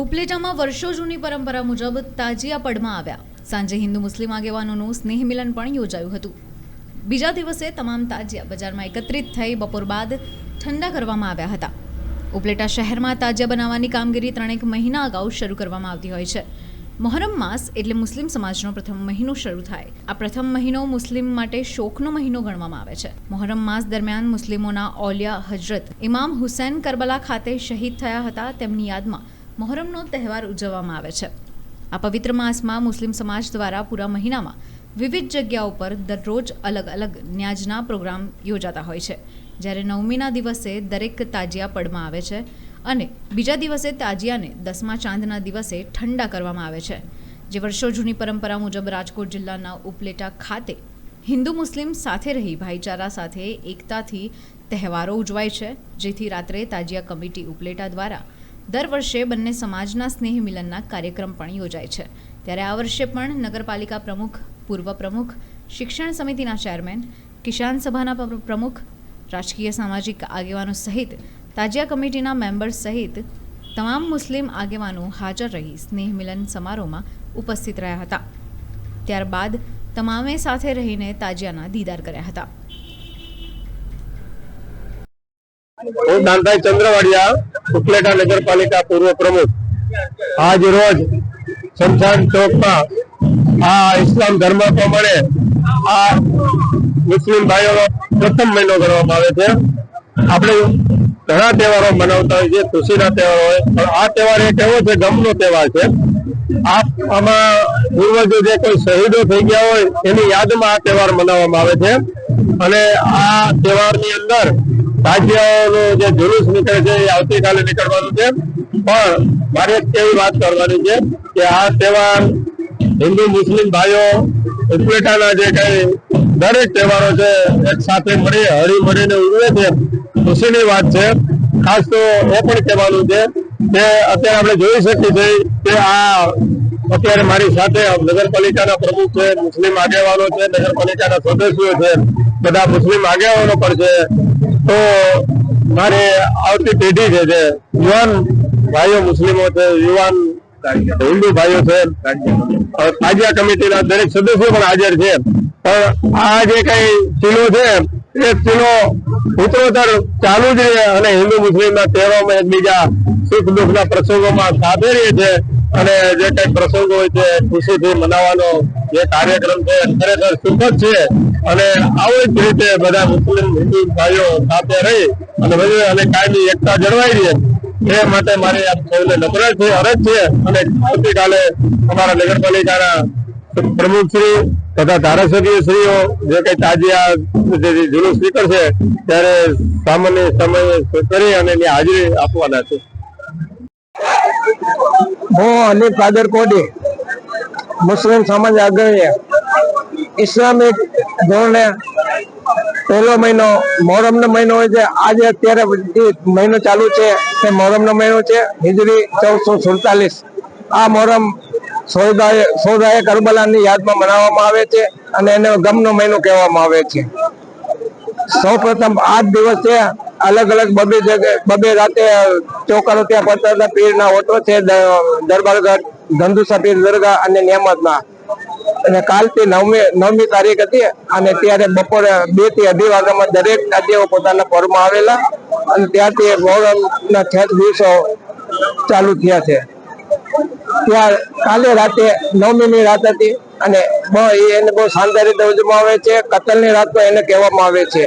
ઉપલેટામાં વર્ષો જૂની પરંપરા મુજબ તાજિયા પડમાં આવ્યા. સાંજે હિન્દુ મુસ્લિમ આગેવાનોનું સ્નેહ મિલન પણ યોજાયું હતું. બીજા દિવસે તમામ તાજિયા બજારમાં એકત્રિત થઈ બપોર બાદ ઠંડા કરવામાં આવ્યા હતા. ઉપલેટા શહેરમાં તાજિયા બનાવવાની કામગીરી 3 મહિના અગાઉ શરૂ કરવામાં આવતી હોય છે. મોહરમ માસ એટલે મુસ્લિમ સમાજનો પ્રથમ મહિનો શરૂ થાય. આ પ્રથમ મહિનો મુસ્લિમ માટે શોકનો મહિનો ગણવામાં આવે છે. મોહરમ માસ દરમિયાન મુસ્લિમોના ઓલિયા હજરત ઇમામ હુસૈન કરબલા ખાતે શહીદ થયા હતા. તેમની યાદમાં મોહરમનો તહેવાર ઉજવવામાં આવે છે. આ પવિત્ર માસમાં મુસ્લિમ સમાજ દ્વારા પૂરા મહિનામાં વિવિધ જગ્યાઓ પર દરરોજ અલગ અલગ ન્યાજના પ્રોગ્રામ યોજાતા હોય છે. જ્યારે 9મીના દિવસે દરેક તાજિયા પડમાં આવે છે અને બીજા દિવસે તાજિયાને 10મા ચાંદના દિવસે ઠંડા કરવામાં આવે છે. જે વર્ષો જૂની પરંપરા મુજબ રાજકોટ જિલ્લાના ઉપલેટા ખાતે હિન્દુ મુસ્લિમ સાથે રહી ભાઈચારા સાથે એકતાથી તહેવારો ઉજવાય છે. જેથી રાત્રે તાજિયા કમિટી ઉપલેટા દ્વારા દર વર્ષે બંને સમાજના સ્નેહ મિલનના કાર્યક્રમ પણ યોજાય છે. ત્યારે આ વર્ષે પણ નગરપાલિકા પ્રમુખ, પૂર્વ પ્રમુખ, શિક્ષણ સમિતિના ચેરમેન, કિસાન સભાના પ્રમુખ, રાજકીય સામાજિક આગેવાનો સહિત તાજિયા કમિટીના મેમ્બર્સ સહિત તમામ મુસ્લિમ આગેવાનો હાજર રહી સ્નેહ મિલન સમારોહમાં ઉપસ્થિત રહ્યા હતા. ત્યારબાદ તમામે સાથે રહીને તાજિયાના દીદાર કર્યા હતા. હું દાનભાઈ ચંદ્રવાડિયા, ઉપલેટા નગરપાલિકા પૂર્વ પ્રમુખ. આજ રોજ શમશાન ચોકમાં આ ઇસ્લામ ધર્મ પ્રમાણે આ મુસ્લિમ ભાઈઓનો પ્રથમ મહિનો ગણવામાં આવે છે. આપણે ઘણા તહેવારો મનાવતા હોય છે, ખુશીના તહેવારો હોય, પણ આ તહેવાર એક એવો છે, ગમનો તહેવાર છે. આમાં પૂર્વજો જે કોઈ શહીદો થઈ ગયા હોય એની યાદમાં આ તહેવાર મનાવવામાં આવે છે. અને આ તહેવારની અંદર તાજિયાઓનું જે જુલુસ નીકળે છે એ આવતીકાલે નીકળવાનું છે. પણ મારે એવી વાત કરવાની છે કે આ તહેવાર હિન્દુ મુસ્લિમ ભાઈઓ ઉપલેટાના જે કઈ દરેક તહેવારો છે એક સાથે મળી હળી મળીને ઉજવે છે. ખુશીની વાત છે. ખાસ તો એ પણ કહેવાનું છે કે અત્યારે આપણે જોઈ શકીએ છીએ કે આ અત્યારે મારી સાથે નગરપાલિકાના પ્રમુખ છે, મુસ્લિમ આગેવાનો છે, નગરપાલિકાના સદસ્યો છે, બધા મુસ્લિમ આગેવાનો પણ છે. તો મારે આવતી પેઢી છે, જે યુવાન ભાઈઓ મુસ્લિમો છે, યુવાન હિન્દુ ભાઈઓ છે, તાજિયા કમિટીના દરેક સદસ્યો પણ હાજર છે. પણ આ જે કઈ ચીલો છે એ ચીલો ઉત્તરોત્તર ચાલુ જ રહે અને હિન્દુ મુસ્લિમના તહેવારોમાં એકબીજા સુખ દુઃખના પ્રસંગોમાં સાથે રહે છે. અને જે કઈ પ્રસંગો હોય છે ખુશીથી મનાવવાનો જે કાર્યક્રમ છે ખરેખર સુખદ છે. અને આવી જ રીતે બધા મુસ્લિમ હિન્દુ ભાઈઓ સાથે રહી અને કાયમી એકતા જળવાઈ રહે એ માટે મારી આપ સૌને નમ્ર છે, અરજ છે. અને આવતીકાલે અમારા નગરપાલિકાના પ્રમુખશ્રી તથા ધારાસભ્યશ્રીઓ જે કઈ તાજિયા જુલુસ નીકળશે ત્યારે સામાન્ય સમય કરી અને એની હાજરી આપવાના છે. હું હનીફ કાદર કોડી, મુસ્લિમ સમાજ અગ્રણી. ઇસ્લામિક ધોરણે પહેલો મહિનો મોહરમનો મહિનો હોય છે. આજે અત્યારે મહિનો ચાલુ છે તે મોહરમનો મહિનો છે, હિજરી 1447. આ મોહરમ શોહદાએ કરબલાની યાદમાં મનાવવામાં આવે છે અને એને ગમનો મહિનો કહેવામાં આવે છે. સૌ પ્રથમ આ દિવસ છે અલગ અલગ બબે રાતે ચોકારો ત્યાં પડતા હતા. પીરના ઓટો છે, દરબારગઢ, ધંધુસા પીર દરગાહ અને નિયામતમાં. અને કાલથી 9મી તારીખ હતી અને ત્યારે બપોરે 2 થી 2:30 વાગ્યામાં દરેક તાજિયાઓ પોતાના પરમાં આવેલા અને ત્યારથી મોહરમના 6 દિવસો ચાલુ થયા છે. ત્યાં કાલે રાતે 9મીની રાત હતી અને એને બહુ શાનદાર રીતે ઉજવવામાં આવે છે. કતલની રાત તો એને કહેવામાં આવે છે.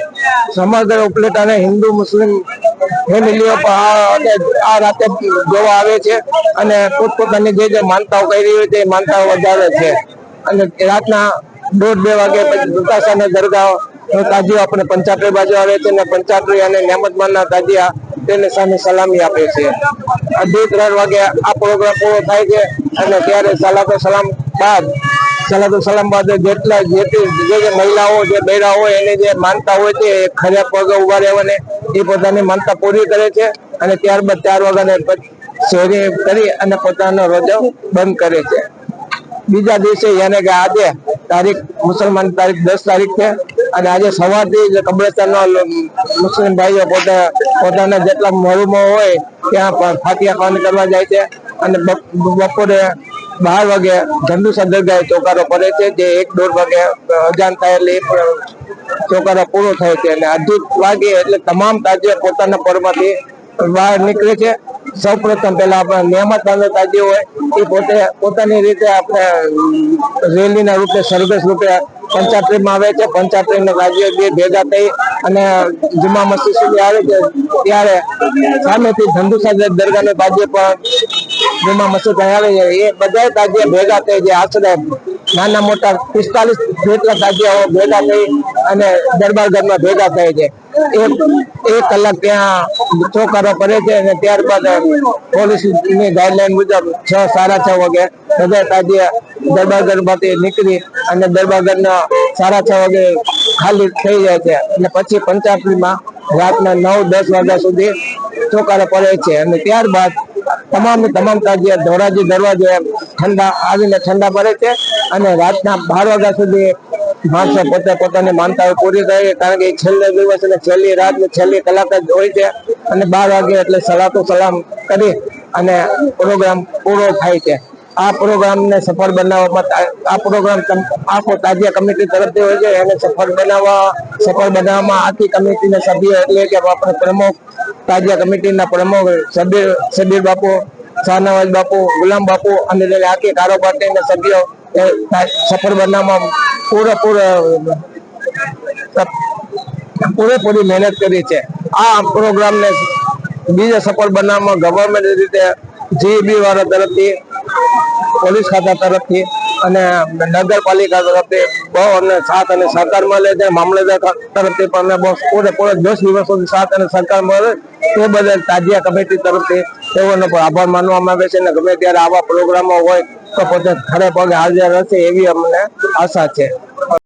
સમગ્ર ઉપલેટાને હિન્દુ મુસ્લિમ ફેમિલીઓ આ રાતે જોવા આવે છે અને પોતપોતાની જે માનતાઓ કરી હોય તે માનતાઓ વધારે છે. અને રાતના 1:30-2 વાગે પછી દુતાસાના દરગાહ તાજિયા આપણે પંચાટરી બાજુ આવે છે અને પંચાટરી અને નિયામતમાનના તાજિયા તેને સામે સલામી આપે છે. 2-3 વાગે આ પ્રોગ્રામ પૂરો થાય છે અને ત્યારે સલાતો સલામ બાદ જે મહિલાઓ જે બૈરા હોય એને જે માનતા હોય છે ખર્યા પગ ઉભા રહેવાને એ પોતાની માનતા પૂરી કરે છે. અને ત્યારબાદ 4 વાગ્યાને શેરી કરી અને પોતાનો રોજો બંધ કરે છે. બીજા દિવસે યાને કે આજે મુસલમાન તારીખ 10 તારીખ છે અને આજે સવારથી જ કબ્રસ્તાનના મુસ્લિમ ભાઈઓ પોતાના જેટલા મરુમો હોય ત્યાં ફાતિયા ખાન કરવા જાય છે અને બપોરે 12 વાગે ઝંડુસા દરગાહે ચોકારો પડે છે, જે 1-1.5 વાગે અજાન થાય એટલે એ પણ ચોકારો પૂરો થાય છે અને 2:30 વાગે એટલે તમામ તાજીયા પોતાના પરમાંથી બહાર નીકળે છે. સૌપ્રથમ પહેલા આપણા નિયામત તાજીઓ હોય એ પોતે પોતાની રીતે આપણે રેલીના રૂપે સરઘસ રૂપે પંચાયતમાં આવે છે. પંચાયતના તાજીઓ બે ભેગા થઈ અને જુમા મસ્જિદ સુધી આવે છે, ત્યારે સામેથી ઝંડુસા દરગાહનો તાજીઓ પણ જુમા મસ્જિદ આવે છે. એ બધા તાજીયા ભેગા થઈ જે આશરે નાના મોટા 45 જેટલા તાજીયાઓ ભેગા થઈ અને દરબારગઢમાં ભેગા થાય છે. એક કલાક ત્યાં ચોકારો પડે છે અને ત્યારબાદ પોલીસની ગાઈડલાઈન મુજબ 6-6:30 વાગે બધા તાજીયા દરબારગઢમાંથી નીકળી અને દરબારગઢના 6:30 વાગે ખાલી થઈ જાય છે અને પછી પંચાયતમાં રાતના 9-10 વાગ્યા સુધી ચોકારો પડે છે અને ત્યારબાદ તમામ તાજીયા ધોરાજી દરવાજે ઠંડા આવીને ઠંડા પડે છે અને રાતના 12 વાગ્યા સુધી માણસો પોતે પોતાની માનતાઓ પૂરી કરે, કારણ કે છેલ્લે દિવસ અને છેલ્લી રાત ને છેલ્લી કલાક જ હોય છે અને 12 વાગે એટલે સલાતો સલામ કરી અને પ્રોગ્રામ પૂરો થાય છે. આ પ્રોગ્રામને સફળ બનાવવામાં આ પ્રોગ્રામ આખો તાજીયા કમિટી તરફથી હોય છે. એને સફળ બનાવવામાં આખી કમિટીના સભ્યો એટલે કે આપણે પ્રમુખ, તાજીયા કમિટીના પ્રમુખ શબીર બાપુ, શાહનવાજ બાપુ, ગુલામ બાપુ અને આખી કારોબારીના સભ્યો સફળ બનાવવામાં પૂરેપૂરી મહેનત કરી છે. આ પ્રોગ્રામને બીજા સફળ બનાવવામાં ગવર્મેન્ટ રીતે જીબી વાળા તરફથી, પોલીસ ખાતા તરફથી અને નગરપાલિકા તરફથી બહુ અમને સાથ અને સહકાર મળે છે. મામલતદાર તરફથી પણ અમને બહુ પૂરેપૂરો 10 દિવસ સુધી સાથ અને સહકાર મળે તે બદલ તાજીયા કમિટી તરફથી તેઓનો પણ આભાર માનવામાં આવે છે અને ગમે ત્યારે આવા પ્રોગ્રામો હોય તો પોતે ખડે પગે હાજર રહેશે એવી અમને આશા છે.